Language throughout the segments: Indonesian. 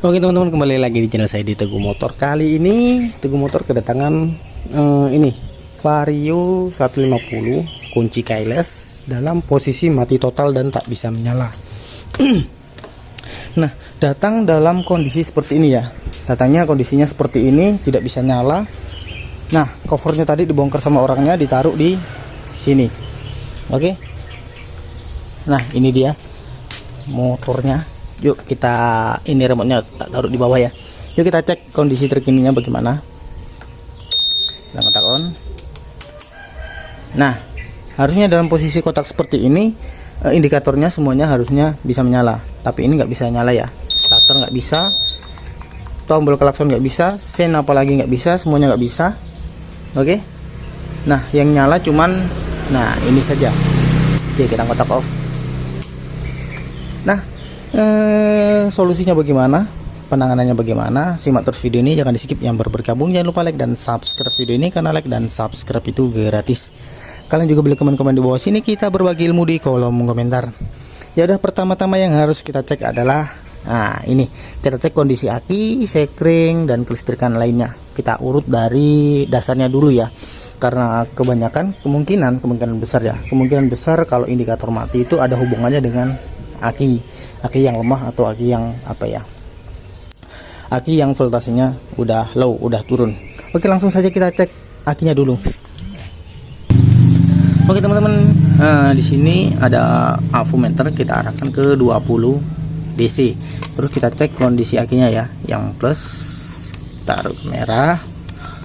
Oke teman-teman, kembali lagi di channel saya di Teguh Motor. Kali ini Teguh Motor kedatangan ini Vario 150 kunci keyless dalam posisi mati total dan tak bisa menyala. Nah, datang dalam kondisi seperti ini ya. Datangnya kondisinya seperti ini, tidak bisa nyala. Nah, covernya tadi dibongkar sama orangnya, ditaruh di sini. Oke. Nah, ini dia motornya. Yuk kita, ini remote-nya taruh di bawah ya. Yuk kita cek kondisi terkininya bagaimana. Kita kotak on. Nah, harusnya dalam posisi kotak seperti ini indikatornya semuanya harusnya bisa menyala, tapi ini nggak bisa nyala ya. Starter nggak bisa, tombol klakson nggak bisa, sen apalagi nggak bisa, semuanya nggak bisa. Oke. Nah, yang nyala cuman ini saja. Oke, kita kotak off. Nah, solusinya bagaimana, penanganannya bagaimana, simak terus video ini, jangan di skip. Yang baru bergabung jangan lupa like dan subscribe video ini, karena like dan subscribe itu gratis. Kalian juga boleh komen-komen di bawah sini, kita berbagi ilmu di kolom komentar. Ya udah, pertama-tama yang harus kita cek adalah ini kita cek kondisi aki, sekring, dan kelistrikan lainnya. Kita urut dari dasarnya dulu ya, karena kemungkinan besar ya, kemungkinan besar kalau indikator mati itu ada hubungannya dengan aki yang lemah atau aki yang aki yang voltasenya udah low, udah turun. Oke, langsung saja kita cek akinya dulu. Oke teman-teman, di sini ada avometer, kita arahkan ke 20 DC. Terus kita cek kondisi akinya ya, yang plus taruh ke merah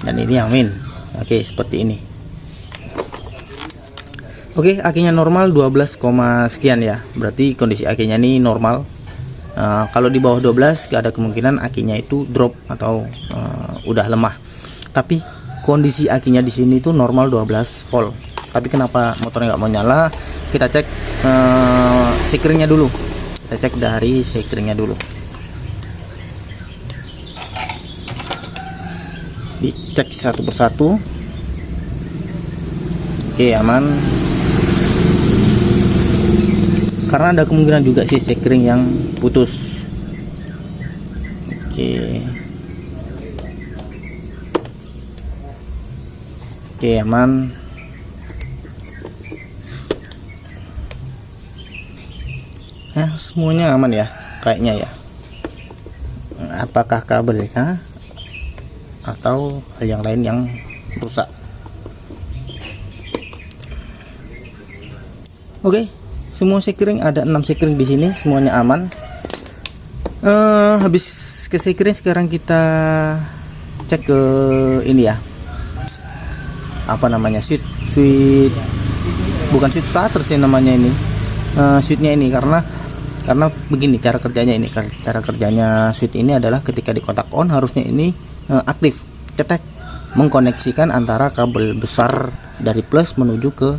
dan ini yang min. Oke, seperti ini. Oke, akinya normal 12, sekian ya. Berarti kondisi akinya ini normal. Kalau di bawah 12 gak ada kemungkinan akinya itu drop atau udah lemah. Tapi kondisi akinya di sini tuh normal 12 volt. Tapi kenapa motornya nggak mau nyala? Kita cek sekringnya dulu. Kita cek dari sekringnya dulu. Dicek satu persatu. Oke, aman. Karena ada kemungkinan juga sih sekring yang putus. Oke, aman. Semuanya aman ya kayaknya ya. Apakah kabelnya atau hal yang lain yang rusak? Oke, semua sekring ada 6 sekring di sini, semuanya aman. Habis ke sekring, sekarang kita cek ke ini ya, apa namanya, switch bukan switch starter sih namanya ini, switchnya ini. Karena begini cara kerjanya ini. Cara kerjanya switch ini adalah ketika di kotak on harusnya ini aktif, cetek, mengkoneksikan antara kabel besar dari plus menuju ke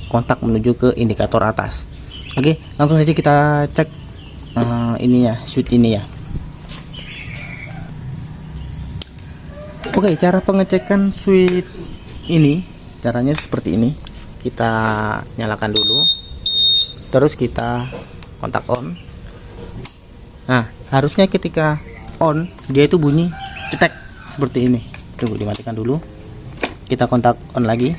kontak, menuju ke indikator atas. Oke, langsung saja kita cek ininya, switch ini ya. Oke, cara pengecekan switch ini caranya seperti ini. Kita nyalakan dulu, terus kita kontak on. Nah, harusnya ketika on dia itu bunyi cetek seperti ini. Tunggu, dimatikan dulu, kita kontak on lagi.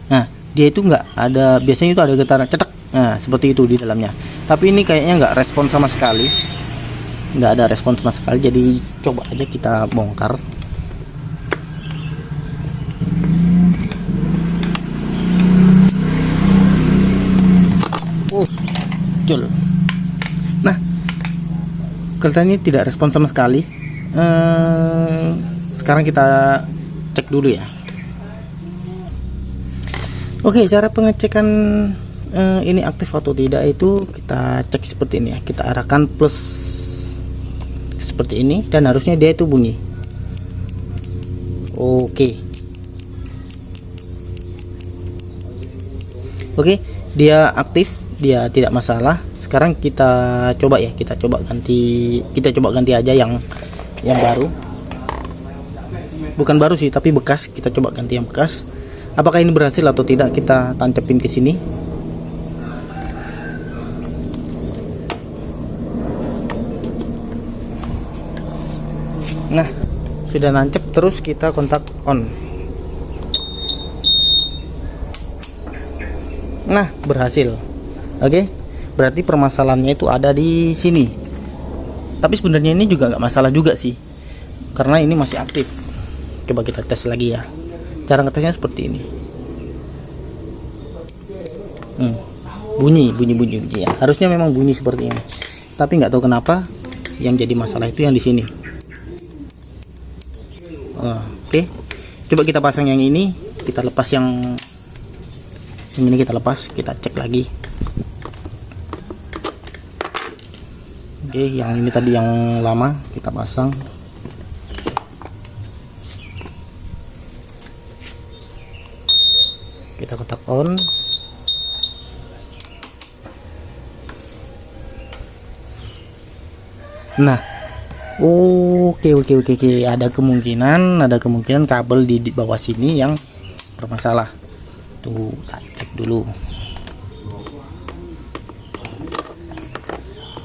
Nah, dia itu nggak ada, biasanya itu ada getaran cetek, nah seperti itu di dalamnya. Tapi ini kayaknya nggak respon sama sekali, nggak ada respon sama sekali. Jadi coba aja kita bongkar. Muncul. Nah, kelihatannya tidak respon sama sekali. Sekarang kita cek dulu ya. Oke, cara pengecekan ini aktif atau tidak itu kita cek seperti ini ya. Kita arahkan plus seperti ini dan harusnya dia itu bunyi. Oke, dia aktif, dia tidak masalah. Sekarang kita coba ya, kita coba ganti aja yang baru. Bukan baru sih, tapi bekas. Kita coba ganti yang bekas. Apakah ini berhasil atau tidak, kita tancepin ke sini. Nah, sudah nancep, terus kita kontak on. Nah, berhasil. Oke, berarti permasalahannya itu ada di sini. Tapi sebenarnya ini juga nggak masalah juga sih, karena ini masih aktif. Coba kita tes lagi ya. Cara ngetesnya seperti ini. Bunyi ya. Harusnya memang bunyi seperti ini. Tapi nggak tahu kenapa yang jadi masalah itu yang di sini. Oke. Coba kita pasang yang ini, kita lepas yang ini, kita lepas, kita cek lagi. Oke, yang ini tadi yang lama kita pasang. Kita kontak on. Nah, oke. Ada kemungkinan kabel di bawah sini yang bermasalah. Tuh, kita cek dulu.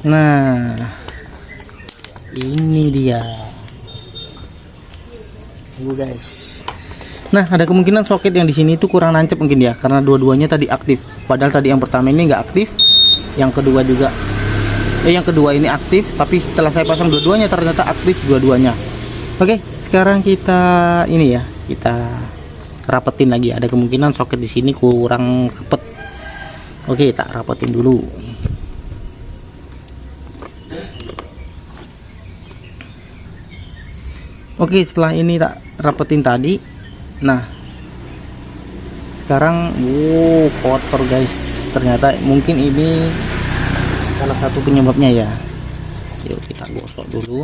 Nah, ini dia. Guys. Nah, ada kemungkinan soket yang di sini itu kurang nancep mungkin ya, karena dua-duanya tadi aktif. Padahal tadi yang pertama ini nggak aktif, yang kedua juga. Yang kedua ini aktif, tapi setelah saya pasang dua-duanya ternyata aktif dua-duanya. Oke, sekarang kita ini ya, kita rapetin lagi. Ada kemungkinan soket di sini kurang rapet. Oke, tak rapetin dulu. Oke, setelah ini tak rapetin tadi. Nah, sekarang kotor guys. Ternyata mungkin ini salah satu penyebabnya ya. Yuk kita gosok dulu.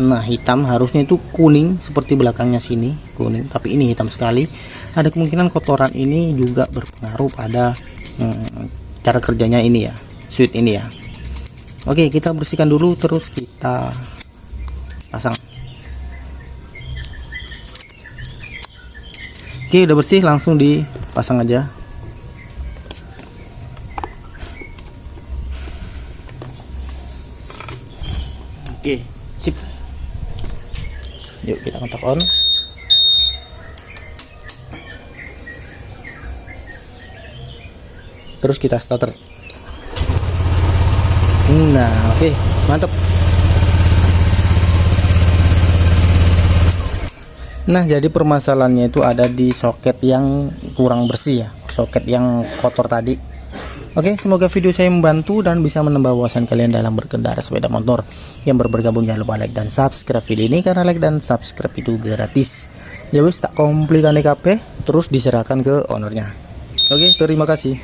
Nah, hitam, harusnya itu kuning seperti belakangnya sini, kuning, tapi ini hitam sekali. Ada kemungkinan kotoran ini juga berpengaruh pada cara kerjanya ini ya, switch ini ya. Oke, kita bersihkan dulu, terus kita pasang. Oke, udah bersih, langsung dipasang aja. Oke, sip. Yuk kita kontak on. Terus kita starter. Nah, oke, mantap. Nah, jadi permasalahannya itu ada di soket yang kurang bersih ya, soket yang kotor tadi. Oke, semoga video saya membantu dan bisa menambah wawasan kalian dalam berkendara sepeda motor. Yang bergabung jangan lupa like dan subscribe video ini, karena like dan subscribe itu gratis. Ya wis, tak komplit KP, terus diserahkan ke ownernya. Oke, terima kasih.